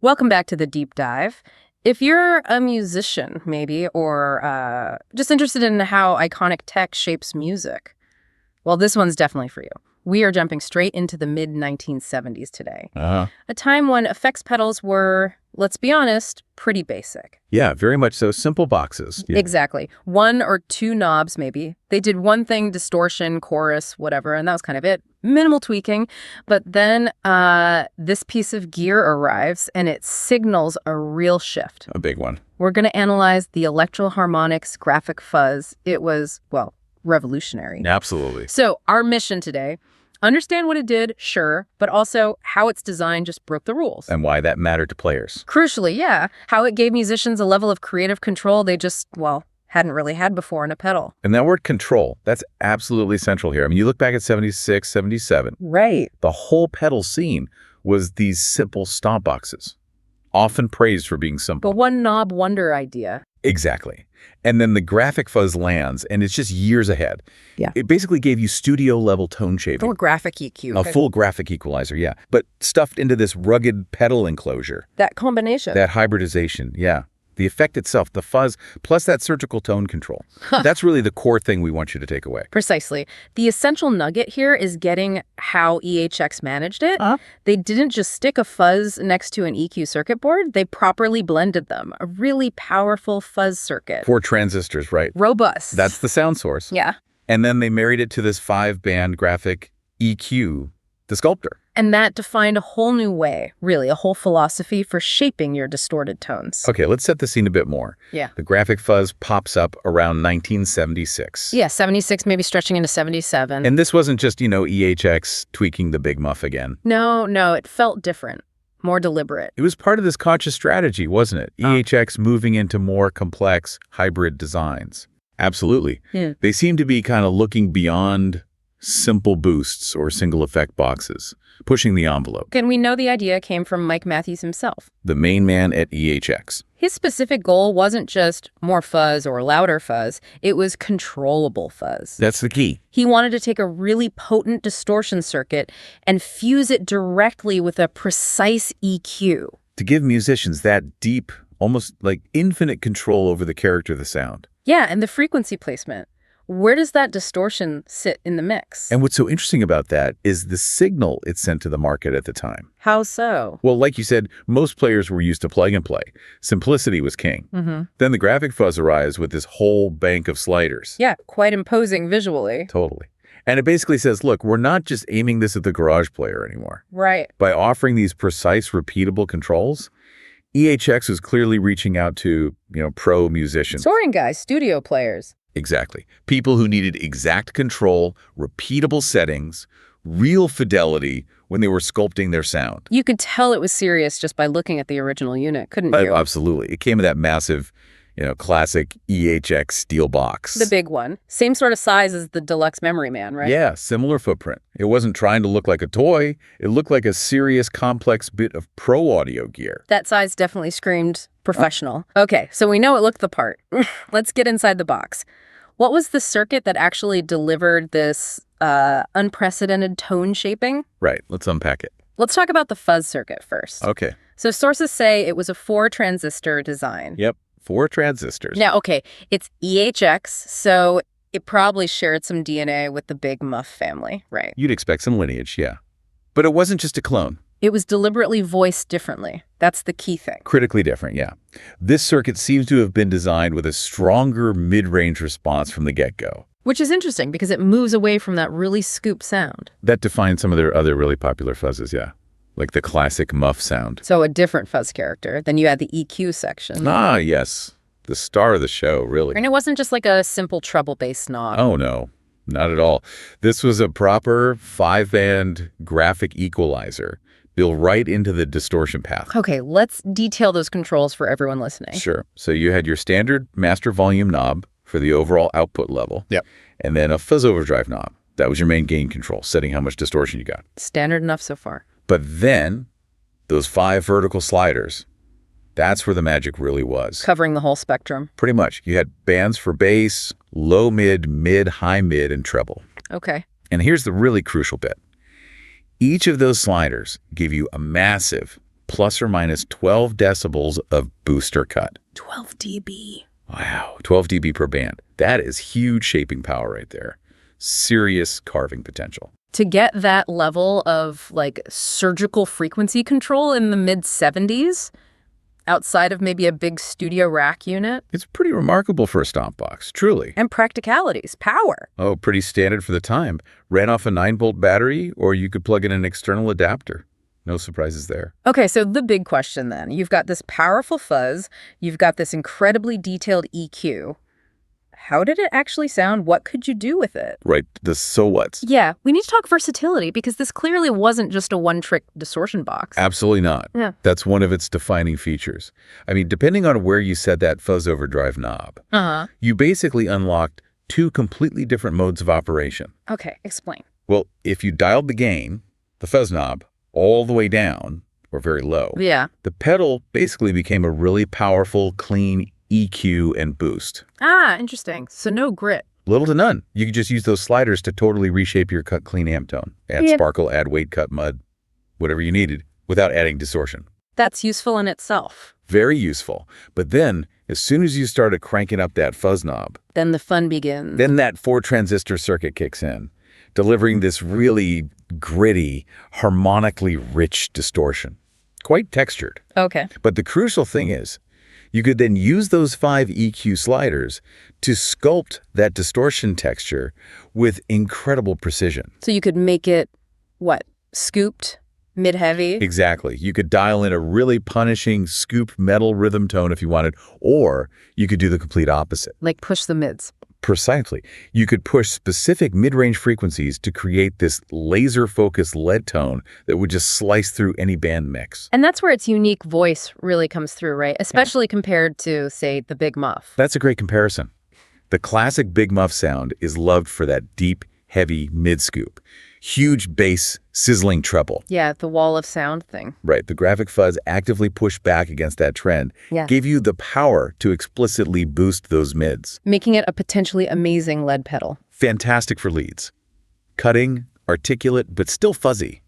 Welcome back to the deep dive. If you're a musician, maybe, or just interested in how iconic tech shapes music, well, this one's definitely for you. We are jumping straight into the mid-1970s today, a time when effects pedals were, let's be honest, pretty basic. Yeah, very much so. Simple boxes. Yeah. Exactly. One or two knobs, maybe. They did one thing, distortion, chorus, whatever, and that was kind of it. Minimal tweaking. But then this piece of gear arrives, and it signals a real shift. A big one. We're going to analyze the Electro Harmonix graphic fuzz. It was, well, revolutionary. Absolutely. So our mission today, understand what it did, sure, but also how its design just broke the rules. And why that mattered to players. Crucially, yeah, how it gave musicians a level of creative control they just, well, hadn't really had before in a pedal. And that word control, that's absolutely central here. I mean, you look back at 76, 77. Right. The whole pedal scene was these simple stomp boxes, often praised for being simple. The one knob wonder idea. Exactly. And then the graphic fuzz lands, and it's just years ahead. Yeah. It basically gave you studio-level tone shaping. Full graphic EQ. A full graphic equalizer, yeah. But stuffed into this rugged pedal enclosure. That combination. That hybridization, yeah. The effect itself, the fuzz, plus that surgical tone control. That's really the core thing we want you to take away. Precisely. The essential nugget here is getting how EHX managed it. They didn't just stick a fuzz next to an EQ circuit board. They properly blended them. A really powerful fuzz circuit. 4 transistors, right? Robust. That's the sound source. Yeah. And then they married it to this 5-band graphic EQ, the sculptor. And that defined a whole new way, really, a whole philosophy for shaping your distorted tones. Okay, let's set the scene a bit more. Yeah. The graphic fuzz pops up around 1976. Yeah, 76, maybe stretching into 77. And this wasn't just, EHX tweaking the big muff again. No, it felt different, more deliberate. It was part of this conscious strategy, wasn't it? EHX moving into more complex hybrid designs. Absolutely. Yeah. They seem to be kind of looking beyond simple boosts or single effect boxes, pushing the envelope. And we know the idea came from Mike Matthews himself. The main man at EHX. His specific goal wasn't just more fuzz or louder fuzz, it was controllable fuzz. That's the key. He wanted to take a really potent distortion circuit and fuse it directly with a precise EQ. To give musicians that deep, almost like infinite control over the character of the sound. Yeah, and the frequency placement. Where does that distortion sit in the mix? And what's so interesting about that is the signal it sent to the market at the time. How so? Well, like you said, most players were used to plug and play. Simplicity was king. Then the graphic fuzz arrives with this whole bank of sliders. Yeah, quite imposing visually. Totally. And it basically says, look, we're not just aiming this at the garage player anymore. Right. By offering these precise, repeatable controls, EHX was clearly reaching out to, pro musicians. Touring guys, studio players. Exactly. People who needed exact control, repeatable settings, real fidelity when they were sculpting their sound. You could tell it was serious just by looking at the original unit, couldn't you? Absolutely. It came in that massive, classic EHX steel box. The big one. Same sort of size as the deluxe Memory Man, right? Yeah, similar footprint. It wasn't trying to look like a toy. It looked like a serious, complex bit of pro audio gear. That size definitely screamed professional. Okay, so we know it looked the part. Let's get inside the box. What was the circuit that actually delivered this unprecedented tone shaping? Right, let's unpack it. Let's talk about the fuzz circuit first. Okay. So sources say it was a 4-transistor design. Yep, 4 transistors. Now, okay, it's EHX, so it probably shared some DNA with the Big Muff family, right? You'd expect some lineage, yeah. But it wasn't just a clone. It was deliberately voiced differently. That's the key thing. Critically different, yeah. This circuit seems to have been designed with a stronger mid-range response from the get-go. Which is interesting because it moves away from that really scoop sound. That defines some of their other really popular fuzzes, yeah. Like the classic muff sound. So a different fuzz character. Then you had the EQ section. Ah, yes. The star of the show, really. And it wasn't just like a simple treble-based knob. Oh, no. Not at all. This was a proper 5-band graphic equalizer built right into the distortion path. Okay, let's detail those controls for everyone listening. Sure. So you had your standard master volume knob for the overall output level. Yep. And then a fuzz overdrive knob. That was your main gain control, setting how much distortion you got. Standard enough so far. But then those 5 vertical sliders, that's where the magic really was. Covering the whole spectrum. Pretty much. You had bands for bass, low mid, mid, high mid, and treble. Okay. And here's the really crucial bit. Each of those sliders give you a massive plus or minus 12 decibels of booster cut. 12 dB. Wow, 12 dB per band. That is huge shaping power right there. Serious carving potential. To get that level of like surgical frequency control in the mid-70s, outside of maybe a big studio rack unit. It's pretty remarkable for a stomp box, truly. And practicalities, power. Oh, pretty standard for the time. Ran off a 9-volt battery, or you could plug in an external adapter. No surprises there. Okay, so the big question then. You've got this powerful fuzz. You've got this incredibly detailed EQ. How did it actually sound? What could you do with it? Right, the so whats. Yeah, we need to talk versatility because this clearly wasn't just a one-trick distortion box. Absolutely not. Yeah. That's one of its defining features. I mean, depending on where you set that fuzz overdrive knob, you basically unlocked 2 completely different modes of operation. Okay, explain. Well, if you dialed the gain, the fuzz knob, all the way down, or very low, the pedal basically became a really powerful, clean EQ and boost. Ah, interesting. So no grit. Little to none. You could just use those sliders to totally reshape your cut clean amp tone. Add sparkle, add weight cut mud, whatever you needed, without adding distortion. That's useful in itself. Very useful. But then, as soon as you started cranking up that fuzz knob, then the fun begins. Then that 4-transistor circuit kicks in, delivering this really gritty, harmonically rich distortion. Quite textured. Okay. But the crucial thing is, you could then use those 5 EQ sliders to sculpt that distortion texture with incredible precision. So you could make it, what, scooped, mid-heavy? Exactly. You could dial in a really punishing scoop metal rhythm tone if you wanted, or you could do the complete opposite. Like push the mids. Precisely. You could push specific mid-range frequencies to create this laser-focused lead tone that would just slice through any band mix. And that's where its unique voice really comes through, right? Especially compared to, say, the Big Muff. That's a great comparison. The classic Big Muff sound is loved for that deep, heavy mid-scoop. Huge bass, sizzling treble. Yeah, the wall of sound thing. Right. The graphic fuzz actively pushed back against that trend, gave you the power to explicitly boost those mids. Making it a potentially amazing lead pedal. Fantastic for leads. Cutting, articulate, but still fuzzy.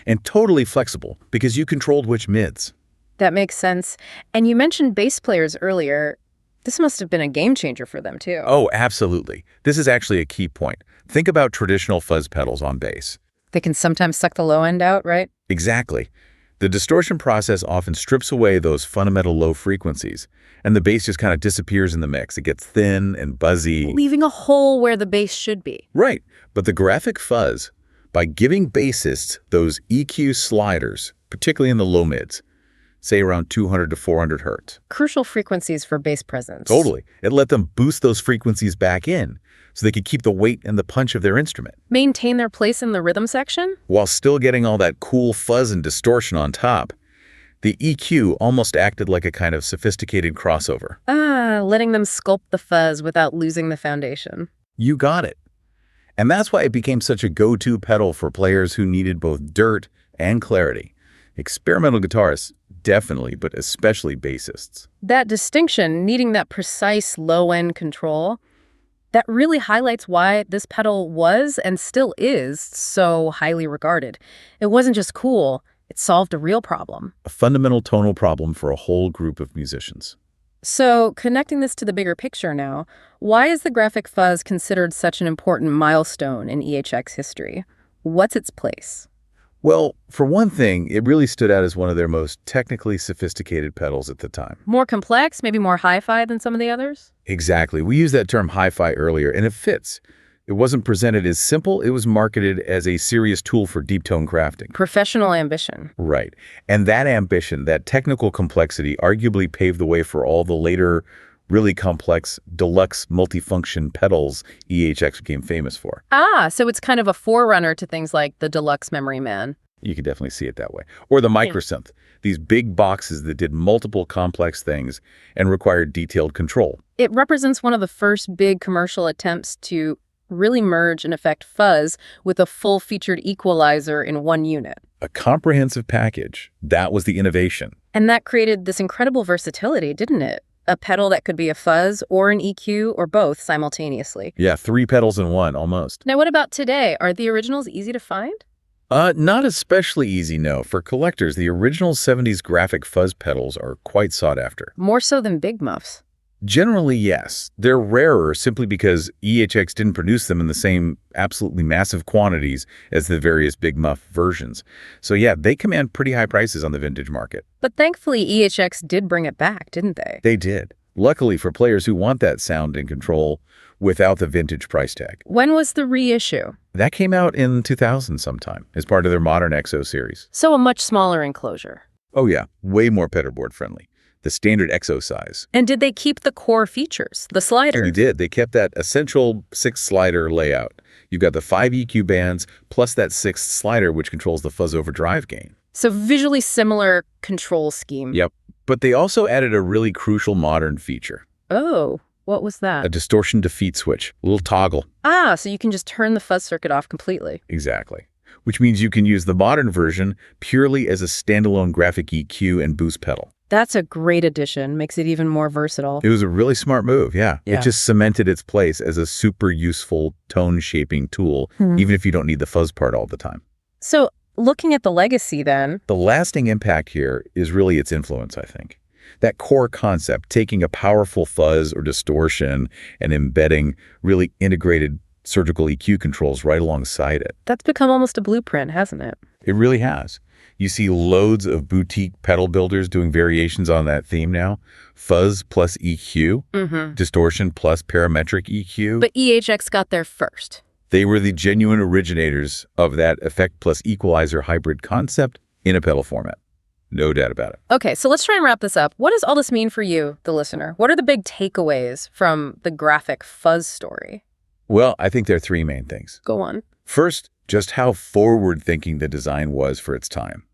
And totally flexible because you controlled which mids. That makes sense. And you mentioned bass players earlier. This must have been a game changer for them, too. Oh, absolutely. This is actually a key point. Think about traditional fuzz pedals on bass. They can sometimes suck the low end out, right? Exactly. The distortion process often strips away those fundamental low frequencies, and the bass just kind of disappears in the mix. It gets thin and buzzy. Leaving a hole where the bass should be. Right. But the graphic fuzz, by giving bassists those EQ sliders, particularly in the low mids, say around 200 to 400 hertz. Crucial frequencies for bass presence. Totally. It let them boost those frequencies back in so they could keep the weight and the punch of their instrument. Maintain their place in the rhythm section? While still getting all that cool fuzz and distortion on top. The EQ almost acted like a kind of sophisticated crossover. Ah, letting them sculpt the fuzz without losing the foundation. You got it. And that's why it became such a go-to pedal for players who needed both dirt and clarity. Experimental guitarists, definitely, but especially bassists. That distinction, needing that precise low-end control, that really highlights why this pedal was and still is so highly regarded. It wasn't just cool, it solved a real problem. A fundamental tonal problem for a whole group of musicians. So, connecting this to the bigger picture now, why is the graphic fuzz considered such an important milestone in EHX history? What's its place? Well, for one thing, it really stood out as one of their most technically sophisticated pedals at the time. More complex, maybe more hi-fi than some of the others? Exactly. We used that term hi-fi earlier, and it fits. It wasn't presented as simple. It was marketed as a serious tool for deep tone crafting. Professional ambition. Right. And that ambition, that technical complexity, arguably paved the way for all the later really complex deluxe multifunction pedals EHX became famous for. Ah, so it's kind of a forerunner to things like the Deluxe Memory Man. You could definitely see it that way. Or the microsynth, these big boxes that did multiple complex things and required detailed control. It represents one of the first big commercial attempts to really merge and affect fuzz with a full-featured equalizer in one unit. A comprehensive package. That was the innovation. And that created this incredible versatility, didn't it? A pedal that could be a fuzz or an EQ or both simultaneously. Yeah, 3 pedals in one, almost. Now, what about today? Are the originals easy to find? Not especially easy, no. For collectors, the original 70s graphic fuzz pedals are quite sought after. More so than big muffs. Generally, yes. They're rarer simply because EHX didn't produce them in the same absolutely massive quantities as the various Big Muff versions. So yeah, they command pretty high prices on the vintage market. But thankfully, EHX did bring it back, didn't they? They did. Luckily for players who want that sound and control without the vintage price tag. When was the reissue? That came out in 2000 sometime as part of their Modern EXO series. So a much smaller enclosure. Oh yeah, way more pedalboard friendly. The standard EXO size. And did they keep the core features, the slider? They did. They kept that essential 6-slider layout. You've got the 5 EQ bands plus that 6th slider which controls the fuzz overdrive gain. So visually similar control scheme. Yep. But they also added a really crucial modern feature. Oh, what was A that? distortion defeat switch. A little toggle. Ah, so you can just turn the fuzz circuit off completely. Exactly. Which means you can use the modern version purely as a standalone graphic EQ and boost pedal. That's a great addition. Makes it even more versatile. It was a really smart move, yeah. Yeah. It just cemented its place as a super useful tone-shaping tool, even if you don't need the fuzz part all the time. So looking at the legacy then, The lasting impact here is really its influence, I think. That core concept, taking a powerful fuzz or distortion and embedding really integrated surgical EQ controls right alongside it. that's become almost a blueprint, hasn't it? It really has. You see loads of boutique pedal builders doing variations on that theme now. Fuzz plus EQ, distortion plus parametric EQ. But EHX got there first. They were the genuine originators of that effect plus equalizer hybrid concept in a pedal format. No doubt about it. Okay, so let's try and wrap this up. What does all this mean for you, the listener? What are the big takeaways from the graphic fuzz story? Well, I think there are three main things. Go on. First, just how forward-thinking the design was for its time.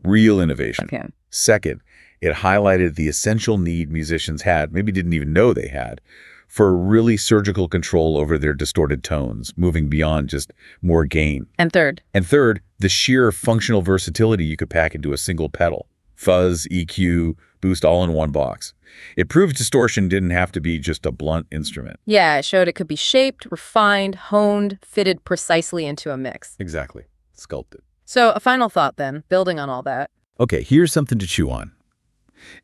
Real innovation. Okay. Second, it highlighted the essential need musicians had, maybe didn't even know they had, for really surgical control over their distorted tones, moving beyond just more gain. And third, And third, the sheer functional versatility you could pack into a single pedal. Fuzz, EQ, boost all in one box. It proved distortion didn't have to be just a blunt instrument. yeah, it showed it could be shaped, refined, honed, fitted precisely into a mix. Exactly. Sculpted. So a final thought then, building on all that. Okay, here's something to chew on.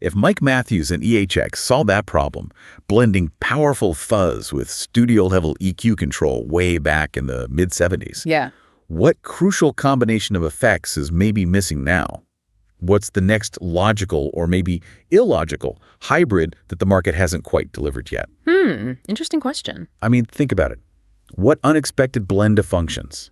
If Mike Matthews and EHX solved that problem, blending powerful fuzz with studio-level EQ control way back in the mid-70s, Yeah. what crucial combination of effects is maybe missing now? What's the next logical or maybe illogical hybrid that the market hasn't quite delivered yet? Interesting question. I mean, think about it. What unexpected blend of functions?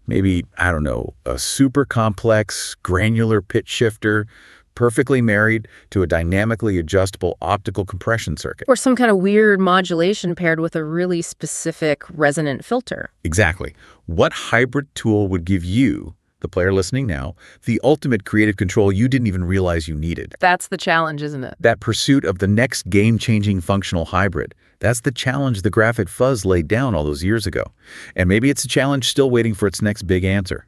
Maybe, I don't know, a super complex granular pitch shifter perfectly married to a dynamically adjustable optical compression circuit. Or some kind of weird modulation paired with a really specific resonant filter. Exactly. What hybrid tool would give you, the player listening now, the ultimate creative control you didn't even realize you needed? That's the challenge, isn't it? That pursuit of the next game-changing functional hybrid. That's the challenge the graphic fuzz laid down all those years ago. And maybe it's a challenge still waiting for its next big answer.